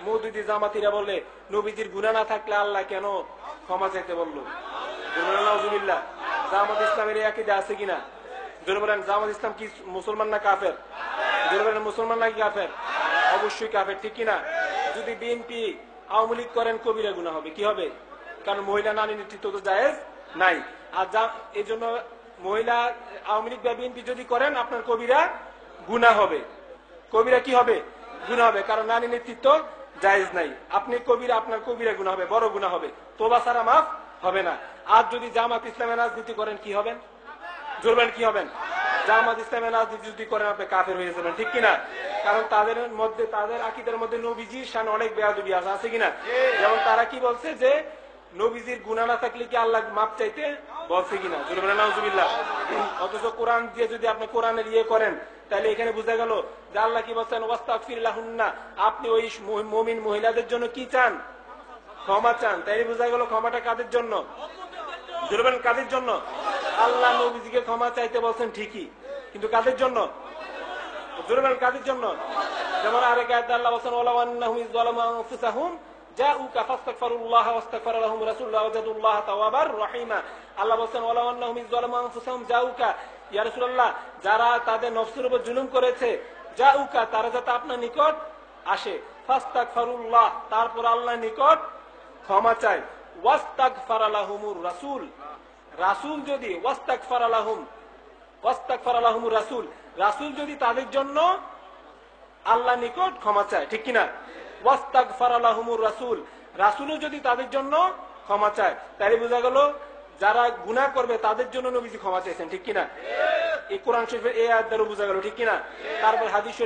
মওদুদি জামাতিরা বলে নবীজির গুনাহ না থাকলে আল্লাহ কেন ক্ষমা চাইতে বললো? নাউজুবিল্লাহ। জামাত ইসলামের এই আকীদা আছে কিনা? জোরে বলেন, জামাত ইসলাম কি মুসলমান না কাফের? জোরে বলেন, মুসলমান নাকি কাফের? অবশ্যই কাফের, ঠিক কিনা? যদি বিএনপি আওয়ামী লীগ করেন কবিরা গুনাহ হবে। কি হবে? কারণ মহিলা নারী নেতৃত্ব তো জায়েজ নাই। আর এই জন্য মহিলা আওয়ামী লীগ বা বিএনপি যদি করেন আপনার কবিরা গুনাহ হবে। কবিরা কি হবে? গুনাহ হবে, কারণ নারী নেতৃত্ব জায়েজ নাই। আপনি কবিরা, আপনার কবিরা গুনাহ হবে, বড় গুনাহ হবে, তোবা ছাড়া মাফ হবে না। আর যদি জামাত ইসলামের রাজনীতি করেন কি হবেন? জোরবেন, কি হবেন? জামাত ইসলামের রাজনীতি যদি করেন আপনি কাফের হয়ে যাবেন, ঠিক কিনা? কারণ তাদের মধ্যে, তাদের আকীদার মধ্যে নবীজির শান অনেক বেয়াদবি আছে কিনা? যেমন তারা কি বলছে যে নবীজির গুনাহ না থাকলে কি আল্লাহ মাপ চাইতে বলছে কিনা? জোরবেন নাউজুবিল্লাহ। অথচ কোরআন দিয়ে যদি আপনি কোরআনের ইয়ে করেন তাহলে এখানে বোঝা গেল যে আল্লাহ কি বলছেন, ওয়াস্তাগফির লাহুন্না, আপনি ওই মুমিন মহিলাদের জন্য কি চান? ক্ষমা চান। তাই বোঝা গেল ক্ষমাটা কাদের জন্য? জোরবেন, কাদের জন্য? আল্লাহ নবীজিকে ক্ষমা চাইতে বলছেন ঠিকই, কিন্তু কাদের জন্য? জোরবেন, কাদের জন্য? যেমন আরেক আয়াতে আল্লাহ বলেন, ওয়ালাউ আন্নাহুম যালামু আনফুসাহুম জাউকা ফাস্তাগফিরুল্লাহ ওয়াস্তাগফারা লাহুম রাসূলুল্লাহ ওয়াজাদুল্লাহ তাওয়াবার রহিমা। আল্লাহ বলেন, ওয়ালাউ আন্নাহুম যালামু আনফুসাহুম জাউকা, ইয়া রাসূলুল্লাহ, যারা তাদের নফসের উপর জুলুম করেছে, জাউকা, তারা যাতে আপনার নিকট আসে, ফাস্তাগফিরুল্লাহ, তারপর আল্লাহর নিকট ক্ষমা চায়, ওয়াস্তাগফারা লাহুমুর রাসূল, রাসূল যদি ওয়াস্তাগফারা লাহুমুর রাসূল, রাসূল যদি তাদের জন্য আল্লাহ নিকট ক্ষমা চায়, ঠিক কিনা? ওয়াস্তাগফারা লাহুমুর রাসূল, রাসূলও যদি তাদের জন্য ক্ষমা চায়, তাহলে বোঝা গেল যারা গুনাহ করবে তাদের জন্য নবীজি ক্ষমা চাইছেন, ঠিক কিনা? এই কোরআন শরীফের এই আয়াত দ্বারা বোঝা গেল, ঠিক কিনা? তারপর হাদিস